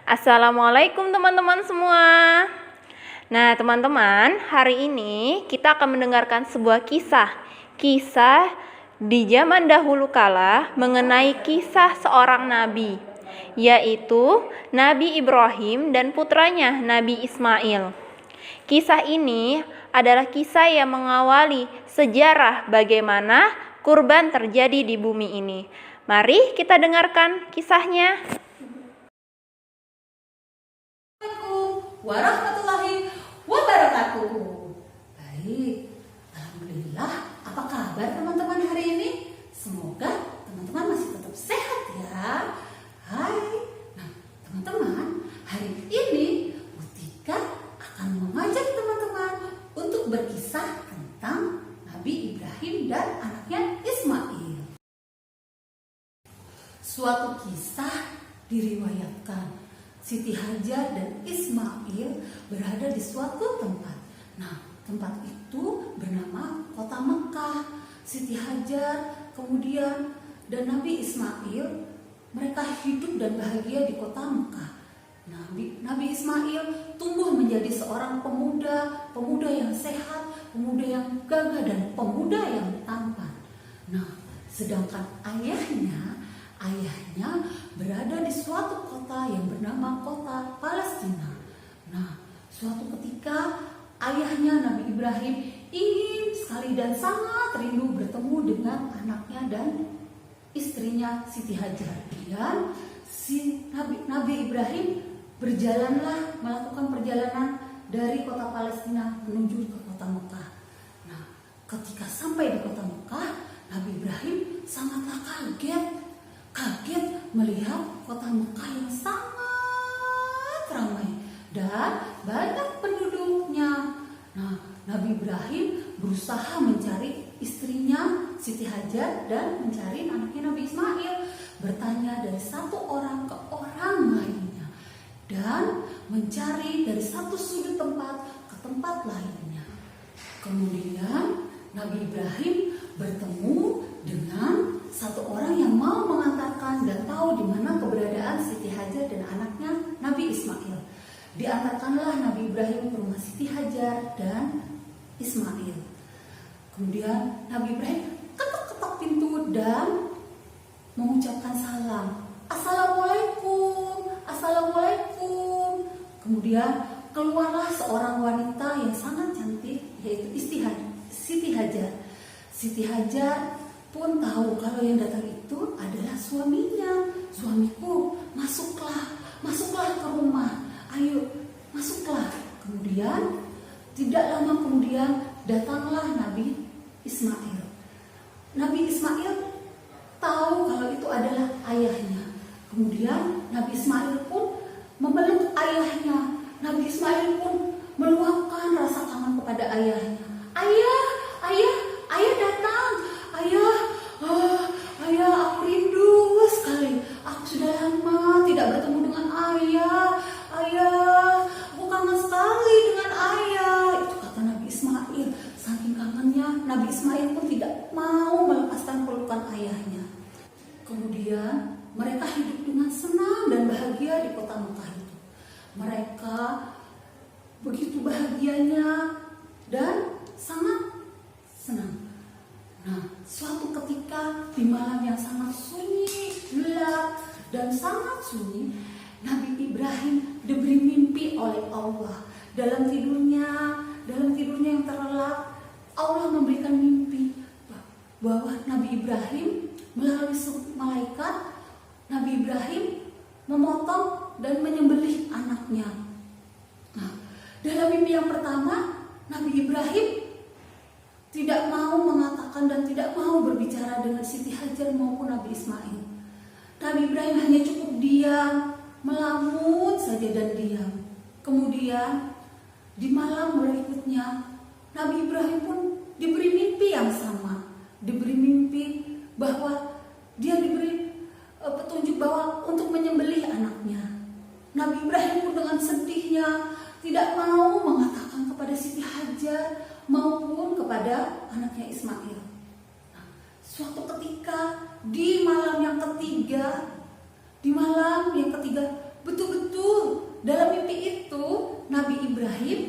Assalamualaikum teman-teman semua. Nah teman-teman, hari ini kita akan mendengarkan sebuah kisah di zaman dahulu kala mengenai kisah seorang nabi, yaitu Nabi Ibrahim dan putranya Nabi Ismail. Kisah ini adalah kisah yang mengawali sejarah bagaimana kurban terjadi di bumi ini. Mari kita dengarkan kisahnya. Warahmatullahi wabarakatuh. Baik, alhamdulillah. Apa kabar teman-teman hari ini? Semoga teman-teman masih tetap sehat ya. Hai. Nah, teman-teman, hari ini Mutika akan mengajak teman-teman untuk berkisah tentang Nabi Ibrahim dan anaknya Ismail. Suatu kisah diriwayatkan Siti Hajar dan Ismail berada di suatu tempat. Nah, tempat itu bernama kota Mekah. Siti Hajar kemudian dan Nabi Ismail mereka hidup dan bahagia di kota Mekah. Nabi Ismail tumbuh menjadi seorang pemuda yang sehat, pemuda yang gagah dan pemuda yang tampan. Nah, sedangkan ayahnya berada di suatu kota yang bernama kota Palestina. Nah, suatu ketika ayahnya Nabi Ibrahim ingin sekali dan sangat rindu bertemu dengan anaknya dan istrinya Siti Hajar. Dan Nabi Ibrahim melakukan perjalanan dari kota Palestina menuju ke kota Mekah. Nah, ketika sampai di kota Mekah, Nabi Ibrahim sangatlah kaget melihat kota Mekah yang sangat ramai dan banyak penduduknya. Nah, Nabi Ibrahim berusaha mencari istrinya Siti Hajar dan mencari anaknya Nabi Ismail, bertanya dari satu orang ke orang lainnya dan mencari dari satu sudut tempat ke tempat lainnya. Kemudian Nabi Ibrahim bertemu dengan satu orang yang mau mengantarkan dan tahu di mana keberadaan Siti Hajar dan anaknya Nabi Ismail. Diantarkanlah Nabi Ibrahim ke rumah Siti Hajar dan Ismail. Kemudian Nabi Ibrahim ketok-ketok pintu dan mengucapkan salam. Assalamualaikum, assalamualaikum. Kemudian keluarlah seorang wanita yang sangat cantik, yaitu Siti Hajar. Siti Hajar pun tahu kalau yang datang itu adalah suaminya. Suamiku, masuklah ke rumah. Ayo, masuklah. Kemudian tidak lama kemudian datanglah Nabi Ismail. Nabi Ismail tahu kalau itu adalah ayahnya. Kemudian Nabi Ismail pun memeluk ayahnya. Nabi Ismail pun meluapkan rasa kangen kepada ayahnya. Ayah datang. Ayah, aku rindu sekali. Aku sudah lama tidak bertemu dengan ayah. Ayah, aku kangen sekali dengan ayah. Itu kata Nabi Ismail. Saking kangennya, Nabi Ismail pun tidak mau melepaskan pelukan ayahnya. Kemudian mereka hidup dengan senang dan bahagia di kota Mekah itu. Mereka begitu bahagianya dan sangat senang. Nah, suatu ketika di malam yang sangat sunyi, gelap dan sangat sunyi, Nabi Ibrahim diberi mimpi oleh Allah. Dalam tidurnya yang terlelap, Allah memberikan mimpi bahwa Nabi Ibrahim melalui malaikat, Nabi Ibrahim memotong dan menyembelih anaknya. Nah, dalam mimpi yang pertama, Nabi Ibrahim tidak mau mengatakan dan tidak mau berbicara dengan Siti Hajar maupun Nabi Ismail. Nabi Ibrahim hanya cukup diam, melamun saja dan diam. Kemudian di malam berikutnya, Nabi Ibrahim pun diberi mimpi yang sama. Diberi mimpi bahwa dia diberi petunjuk bahwa untuk menyembelih anaknya. Nabi Ibrahim pun dengan sedihnya tidak mau mengatakan kepada Siti Hajar maupun kepada anaknya Ismail. Nah, suatu ketika di malam yang ketiga betul-betul betul-betul dalam mimpi itu Nabi Ibrahim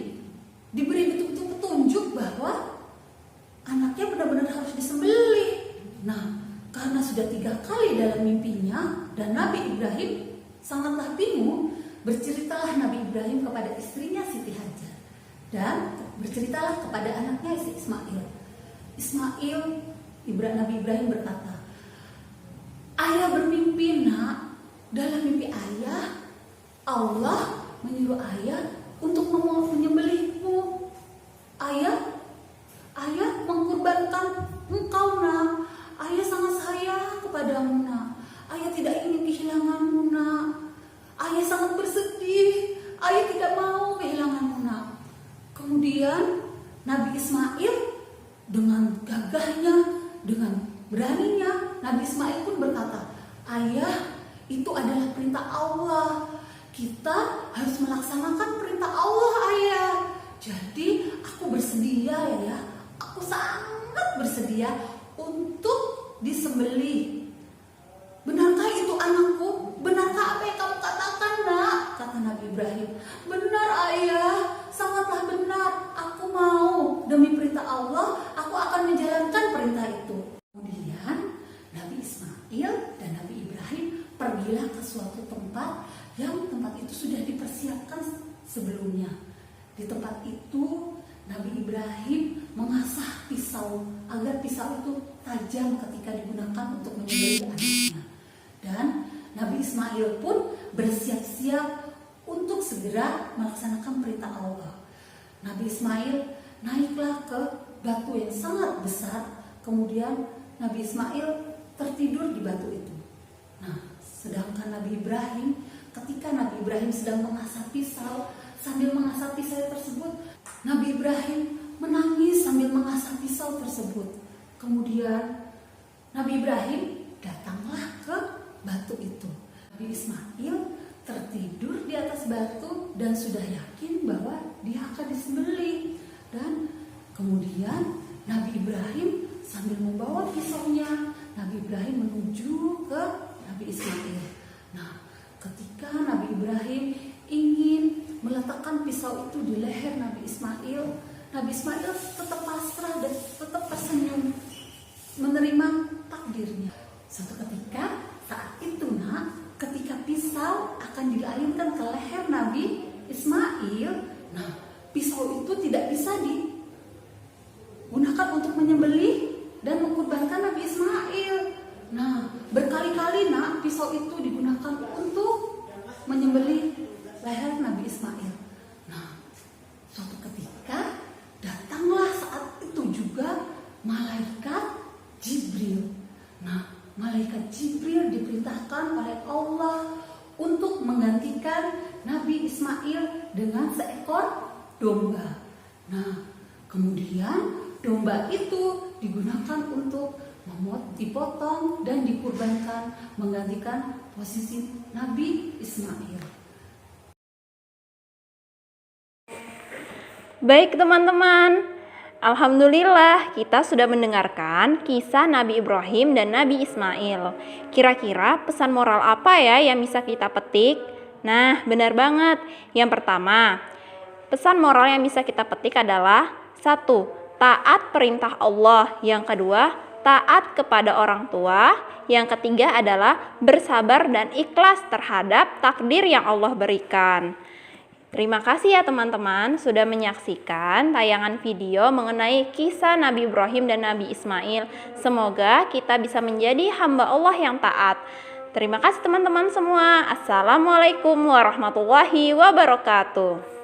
diberi betul-betul petunjuk bahwa anaknya benar-benar harus disembelih. Nah, karena sudah 3 kali dalam mimpinya dan Nabi Ibrahim sangatlah bingung, berceritalah Nabi Ibrahim kepada istrinya Siti Hajar dan berceritalah kepada anaknya Ismail. Nabi Ibrahim berkata, "Ayah bermimpi, Nak. Dalam mimpi ayah, Allah menyuruh ayah untuk menyembelihmu. Ayah mengorbankan engkau, Nak. Ayah sangat sayang kepadamu, Nak. Ayah tidak ingin kehilanganmu, Nak. Ayah sangat bersedih. Ayah tidak mau kehilanganmu, Nak." Kemudian Nabi Ismail dengan gagahnya, dengan beraninya, Nabi Ismail pun berkata, "Ayah, itu adalah perintah Allah. Kita harus melaksanakan perintah Allah, Ayah. Jadi aku bersedia ya. Aku sangat bersedia untuk disembelih. Benarkah itu anakku? Benarkah apa yang kamu katakan, Nak?" Kata Nabi Ibrahim. "Benar, Ayah. Sangatlah benar. Aku mau. Demi perintah Allah, aku akan menjalankan perintah itu." Kemudian Nabi Ismail dan Nabi Ibrahim pergilah ke suatu tempat yang tempat itu sudah dipersiapkan sebelumnya. Di tempat itu Nabi Ibrahim mengasah pisau agar pisau itu tajam ketika digunakan untuk menyembelih anaknya. Dan Nabi Ismail pun bersiap-siap untuk segera melaksanakan perintah Allah. Nabi Ismail naiklah ke batu yang sangat besar. Kemudian Nabi Ismail tertidur di batu itu. Nah, sedangkan Nabi Ibrahim, ketika Nabi Ibrahim sedang mengasah pisau, sambil mengasah pisau tersebut, Nabi Ibrahim menangis sambil mengasah pisau tersebut. Kemudian Nabi Ibrahim datanglah ke batu itu. Nabi Ismail tertidur di atas batu dan sudah yakin bahwa dia akan disembelih. Dan kemudian Nabi Ibrahim sambil membawa pisaunya, Nabi Ibrahim menuju ke Nabi Ismail. Nah, ketika Nabi Ibrahim ingin meletakkan pisau itu di leher Nabi Ismail tetap pasrah dan tetap tersenyum menerima takdirnya. Suatu ketika saat itu, Nak, ketika pisau akan dilayunkan ke leher Nabi Ismail, nah, pisau itu tidak bisa digunakan untuk menyembelih dan mengorbankan Nabi Ismail. Nah, berkali-kali, Nak, pisau itu digunakan untuk menyembelih leher Nabi Ismail. Nah, suatu ketika datanglah saat itu juga malaikat Jibril. Nah, malaikat Jibril diperintahkan oleh Allah untuk menggantikan Nabi Ismail dengan seekor domba. Nah, kemudian domba itu digunakan untuk dipotong dan dikurbankan, menggantikan posisi Nabi Ismail. Baik teman-teman, alhamdulillah kita sudah mendengarkan kisah Nabi Ibrahim dan Nabi Ismail. Kira-kira pesan moral apa ya yang bisa kita petik? Nah, benar banget. Yang pertama, pesan moral yang bisa kita petik adalah 1. Taat perintah Allah. Yang kedua, taat kepada orang tua. Yang ketiga adalah bersabar dan ikhlas terhadap takdir yang Allah berikan. Terima kasih ya teman-teman sudah menyaksikan tayangan video mengenai kisah Nabi Ibrahim dan Nabi Ismail. Semoga kita bisa menjadi hamba Allah yang taat. Terima kasih teman-teman semua. Assalamualaikum warahmatullahi wabarakatuh.